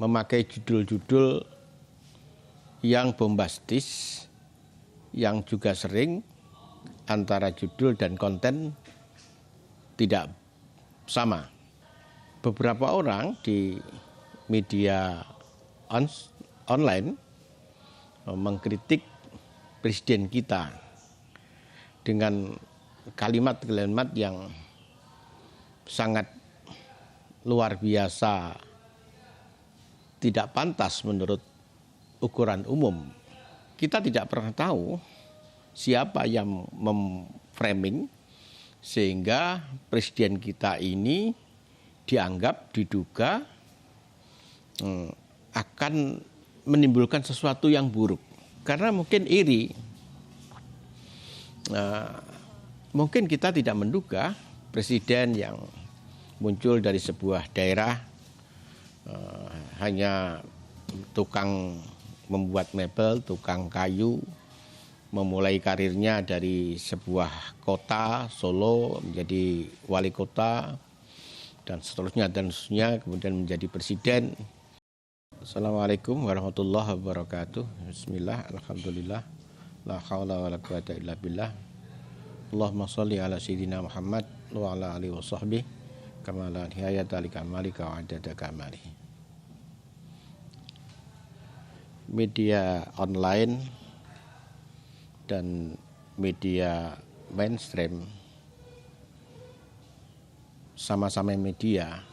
memakai judul-judul yang bombastis, yang juga sering antara judul dan konten tidak sama. Beberapa orang di media online mengkritik presiden kita dengan kalimat-kalimat yang sangat luar biasa, tidak pantas menurut ukuran umum. Kita tidak pernah tahu siapa yang memframing sehingga presiden kita ini dianggap, diduga akan menimbulkan sesuatu yang buruk. Karena mungkin iri. Mungkin kita tidak menduga presiden yang muncul dari sebuah daerah hanya tukang membuat mebel, tukang kayu, memulai karirnya dari sebuah kota, Solo, menjadi wali kota, dan seterusnya, kemudian menjadi presiden. Assalamualaikum warahmatullahi wabarakatuh. Bismillah, alhamdulillah, la haula wa la quwata illa billah. Allahumma sholli ala sayyidina Muhammad wa ala alihi wa sahbihi kama la nihayata li kamalika wa adada kamalihi. Media online dan media mainstream sama-sama media,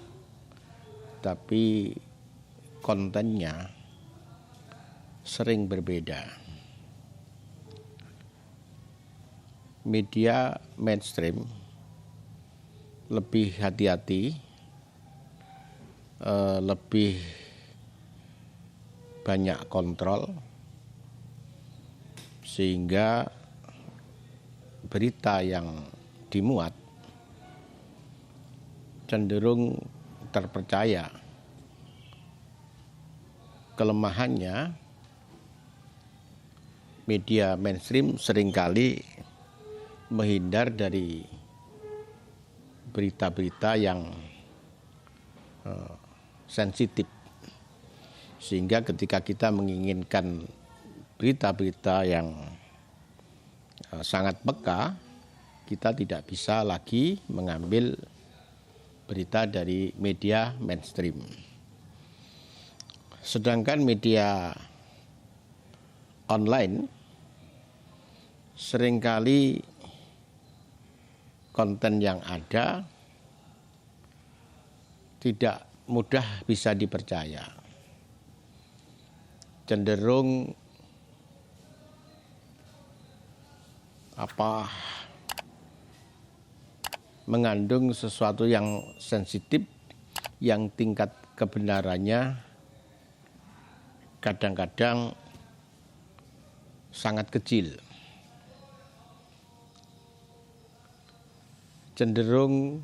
tapi kontennya sering berbeda. Media mainstream lebih hati-hati, lebih banyak kontrol, sehingga berita yang dimuat cenderung terpercaya. Kelemahannya, media mainstream seringkali menghindar dari berita-berita yang sensitif. Sehingga ketika kita menginginkan berita-berita yang sangat peka, kita tidak bisa lagi mengambil berita dari media mainstream. Sedangkan media online seringkali konten yang ada tidak mudah bisa dipercaya. Cenderung mengandung sesuatu yang sensitif, yang tingkat kebenarannya kadang-kadang sangat kecil. Cenderung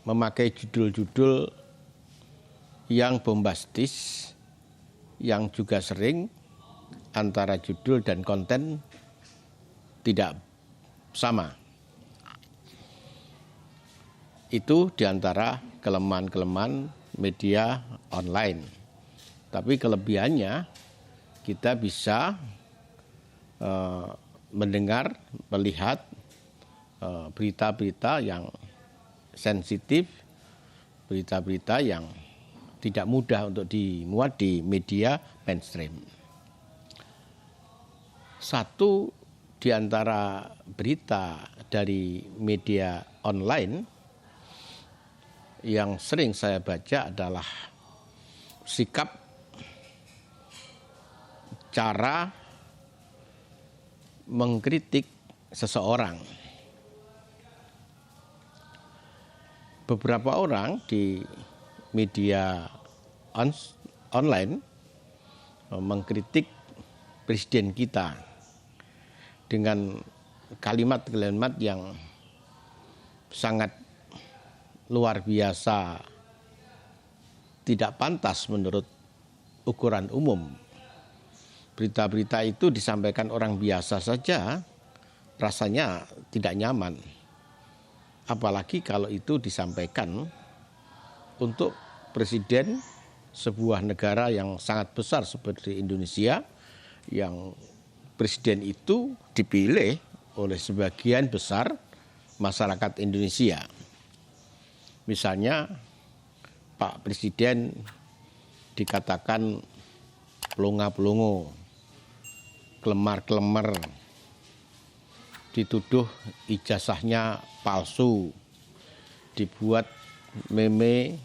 memakai judul-judul yang bombastis, yang juga sering antara judul dan konten tidak sama. Itu diantara kelemahan-kelemahan media online. Tapi kelebihannya kita bisa mendengar, melihat berita-berita yang sensitif, berita-berita yang tidak mudah untuk dimuat di media mainstream. Satu di antara berita dari media online yang sering saya baca adalah sikap, cara mengkritik seseorang. Beberapa orang di media online mengkritik presiden kita dengan kalimat-kalimat yang sangat luar biasa, tidak pantas menurut ukuran umum. Berita-berita itu disampaikan orang biasa saja rasanya tidak nyaman. Apalagi kalau itu disampaikan untuk presiden sebuah negara yang sangat besar seperti Indonesia, yang presiden itu dipilih oleh sebagian besar masyarakat Indonesia. Misalnya Pak Presiden dikatakan pelongo-pelongo, kelemar-kelemar, dituduh ijazahnya palsu, dibuat meme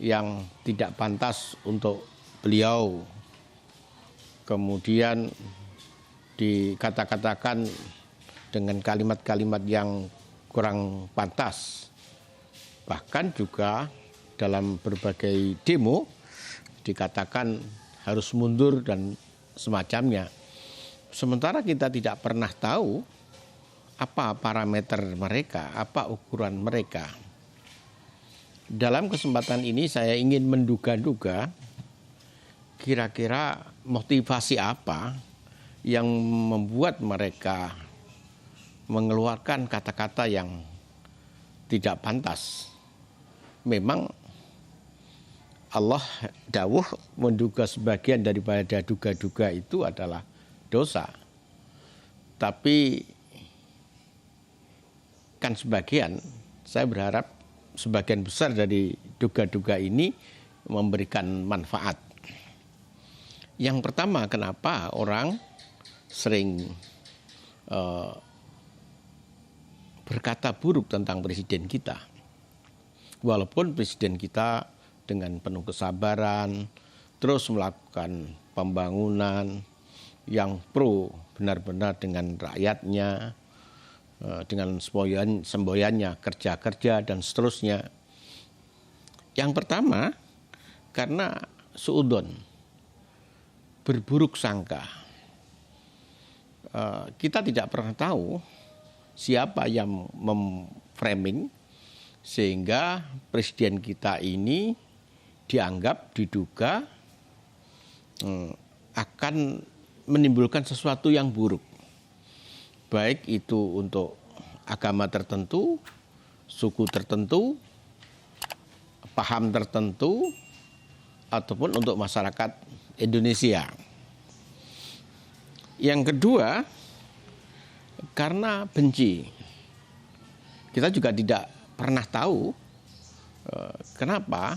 yang tidak pantas untuk beliau, kemudian dikata-katakan dengan kalimat-kalimat yang kurang pantas. Bahkan juga dalam berbagai demo dikatakan harus mundur dan semacamnya. Sementara kita tidak pernah tahu apa parameter mereka, apa ukuran mereka. Dalam kesempatan ini saya ingin menduga-duga kira-kira motivasi apa yang membuat mereka mengeluarkan kata-kata yang tidak pantas. Memang Allah dawuh menduga sebagian daripada duga-duga itu adalah dosa. Tapi kan sebagian, saya berharap sebagian besar dari duga-duga ini memberikan manfaat. Yang pertama, kenapa orang sering berkata buruk tentang presiden kita? Walaupun presiden kita dengan penuh kesabaran terus melakukan pembangunan yang pro benar-benar dengan rakyatnya, dengan semboyannya, kerja-kerja dan seterusnya. Yang pertama, karena suudon, berburuk sangka. Kita tidak pernah tahu siapa yang memframing sehingga presiden kita ini dianggap, diduga akan menimbulkan sesuatu yang buruk. Baik itu untuk agama tertentu, suku tertentu, paham tertentu, ataupun untuk masyarakat Indonesia. Yang kedua, karena benci. Kita juga tidak pernah tahu kenapa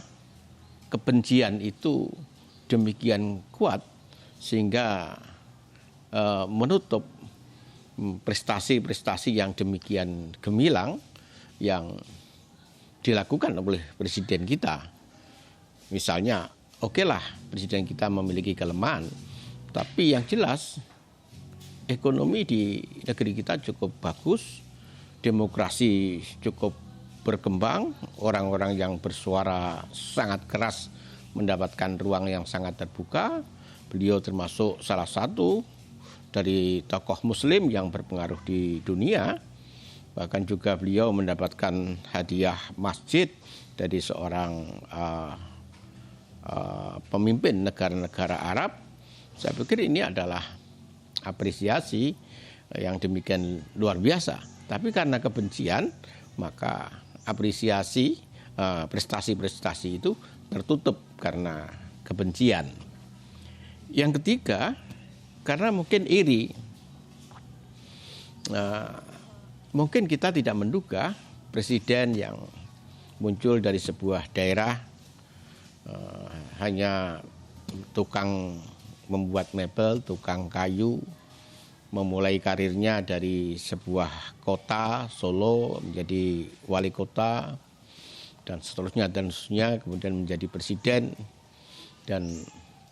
kebencian itu demikian kuat sehingga menutup prestasi-prestasi yang demikian gemilang yang dilakukan oleh presiden kita. Misalnya, okelah presiden kita memiliki kelemahan, tapi yang jelas ekonomi di negeri kita cukup bagus, demokrasi cukup berkembang, orang-orang yang bersuara sangat keras mendapatkan ruang yang sangat terbuka. Beliau termasuk salah satu dari tokoh muslim yang berpengaruh di dunia. Bahkan juga beliau mendapatkan hadiah masjid dari seorang pemimpin negara-negara Arab. Saya pikir ini adalah apresiasi yang demikian luar biasa. Tapi karena kebencian, maka apresiasi prestasi-prestasi itu tertutup karena kebencian. Yang ketiga, karena mungkin iri. Mungkin kita tidak menduga presiden yang muncul dari sebuah daerah hanya tukang membuat mebel, tukang kayu, memulai karirnya dari sebuah kota, Solo, menjadi wali kota, dan seterusnya, kemudian menjadi presiden. Dan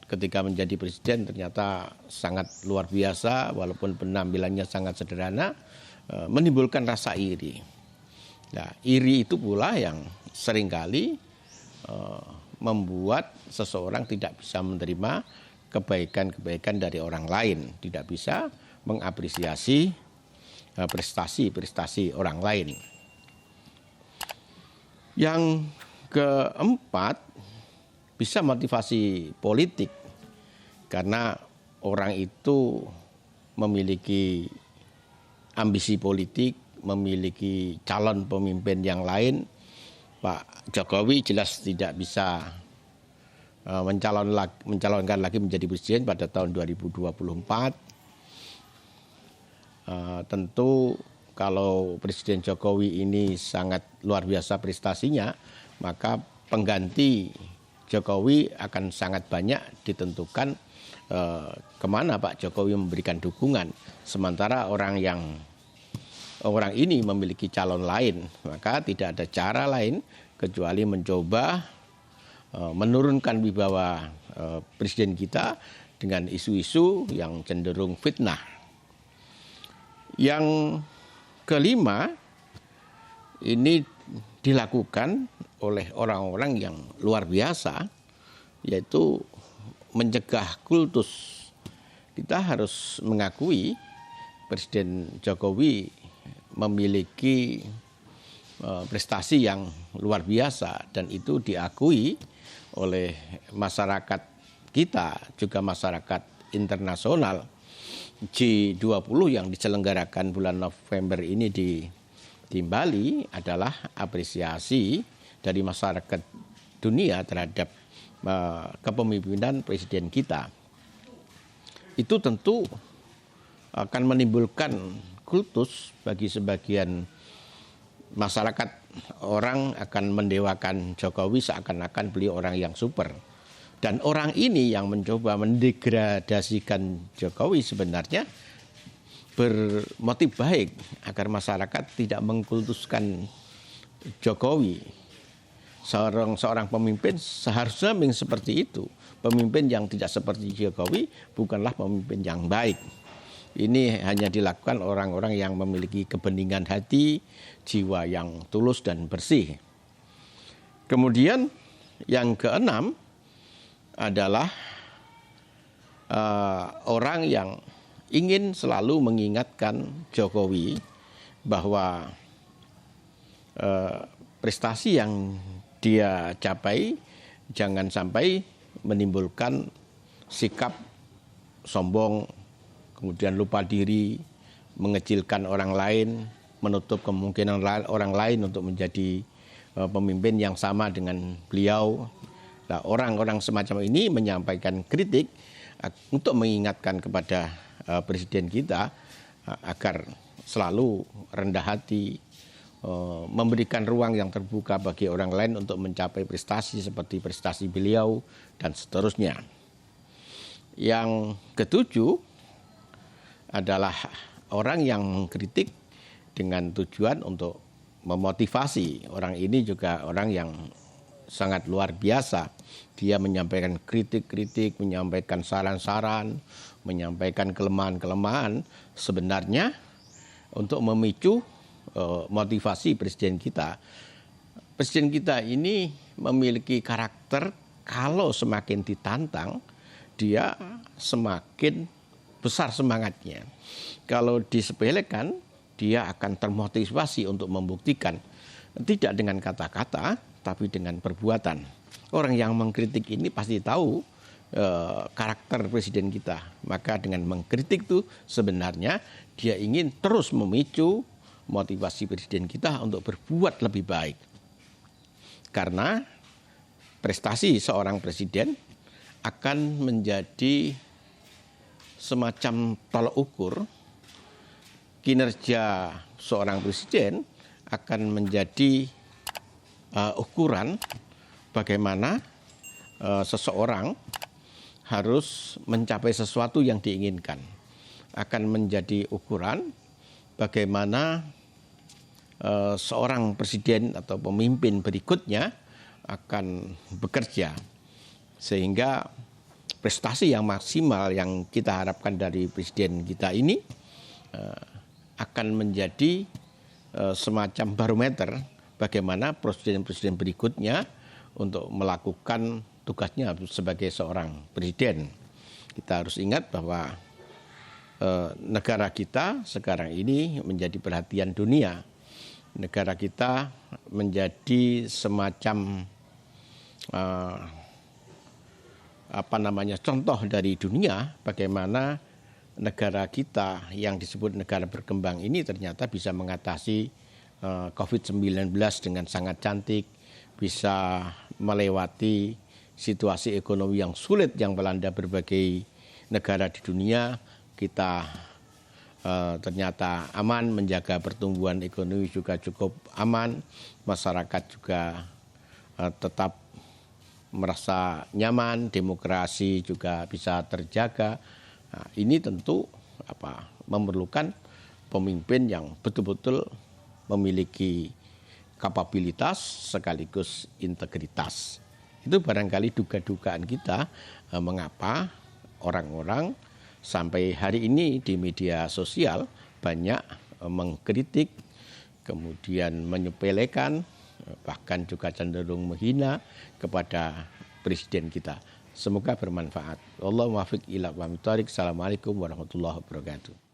ketika menjadi presiden ternyata sangat luar biasa, walaupun penampilannya sangat sederhana, menimbulkan rasa iri. Nah, iri itu pula yang seringkali membuat seseorang tidak bisa menerima kebaikan-kebaikan dari orang lain, tidak bisa mengapresiasi prestasi-prestasi orang lain. Yang keempat, bisa motivasi politik, karena orang itu memiliki ambisi politik, memiliki calon pemimpin yang lain Pak Jokowi jelas tidak bisa mencalonkan lagi menjadi presiden pada tahun 2024. Tentu kalau Presiden Jokowi ini sangat luar biasa prestasinya, maka pengganti Jokowi akan sangat banyak ditentukan kemana Pak Jokowi memberikan dukungan. Sementara orang ini memiliki calon lain, maka tidak ada cara lain kecuali mencoba menurunkan wibawa presiden kita dengan isu-isu yang cenderung fitnah. Yang kelima, ini dilakukan oleh orang-orang yang luar biasa, yaitu mencegah kultus. Kita harus mengakui Presiden Jokowi memiliki prestasi yang luar biasa, dan itu diakui oleh masyarakat kita, juga masyarakat internasional. G20 yang diselenggarakan bulan November ini di Bali adalah apresiasi dari masyarakat dunia terhadap kepemimpinan presiden kita. Itu tentu akan menimbulkan kultus bagi sebagian masyarakat. Orang akan mendewakan Jokowi seakan-akan beliau orang yang super. Dan orang ini yang mencoba mendegradasikan Jokowi sebenarnya bermotif baik agar masyarakat tidak mengkultuskan Jokowi. Seorang pemimpin seharusnya seperti itu. Pemimpin yang tidak seperti Jokowi bukanlah pemimpin yang baik. Ini hanya dilakukan orang-orang yang memiliki kebeningan hati, jiwa yang tulus dan bersih. Kemudian yang keenam adalah orang yang ingin selalu mengingatkan Jokowi bahwa prestasi yang dia capai jangan sampai menimbulkan sikap sombong, kemudian lupa diri, mengecilkan orang lain, menutup kemungkinan orang lain untuk menjadi pemimpin yang sama dengan beliau. Nah, orang-orang semacam ini menyampaikan kritik untuk mengingatkan kepada presiden kita agar selalu rendah hati, memberikan ruang yang terbuka bagi orang lain untuk mencapai prestasi seperti prestasi beliau dan seterusnya. Yang ketujuh adalah orang yang mengkritik dengan tujuan untuk memotivasi. Orang ini juga orang yang sangat luar biasa. Dia menyampaikan kritik-kritik, menyampaikan saran-saran, menyampaikan kelemahan-kelemahan sebenarnya untuk memicu motivasi presiden kita. Presiden kita ini memiliki karakter kalau semakin ditantang, dia semakin besar semangatnya. Kalau disepelekan, dia akan termotivasi untuk membuktikan. Tidak dengan kata-kata, tapi dengan perbuatan. Orang yang mengkritik ini pasti tahu karakter presiden kita. Maka dengan mengkritik itu sebenarnya dia ingin terus memicu motivasi presiden kita untuk berbuat lebih baik. Karena prestasi seorang presiden akan menjadi semacam tolak ukur. Kinerja seorang presiden akan menjadi ukuran bagaimana seseorang harus mencapai sesuatu yang diinginkan. Akan menjadi ukuran bagaimana seorang presiden atau pemimpin berikutnya akan bekerja. Sehingga prestasi yang maksimal yang kita harapkan dari presiden kita ini akan menjadi semacam barometer bagaimana presiden-presiden berikutnya untuk melakukan tugasnya sebagai seorang presiden. Kita harus ingat bahwa negara kita sekarang ini menjadi perhatian dunia. Negara kita menjadi semacam contoh dari dunia bagaimana negara kita yang disebut negara berkembang ini ternyata bisa mengatasi COVID-19 dengan sangat cantik, bisa melewati situasi ekonomi yang sulit yang melanda berbagai negara di dunia. Kita ternyata aman, menjaga pertumbuhan ekonomi juga cukup aman, masyarakat juga tetap merasa nyaman, demokrasi juga bisa terjaga. Nah, ini tentu memerlukan pemimpin yang betul-betul memiliki kapabilitas sekaligus integritas. Itu barangkali duga-dugaan kita mengapa orang-orang sampai hari ini di media sosial banyak mengkritik, kemudian menyepelekan, bahkan juga cenderung menghina kepada presiden kita. Semoga bermanfaat. Wallahu muwaffiq ila aqwamit thoriq. Assalamualaikum warahmatullahi wabarakatuh.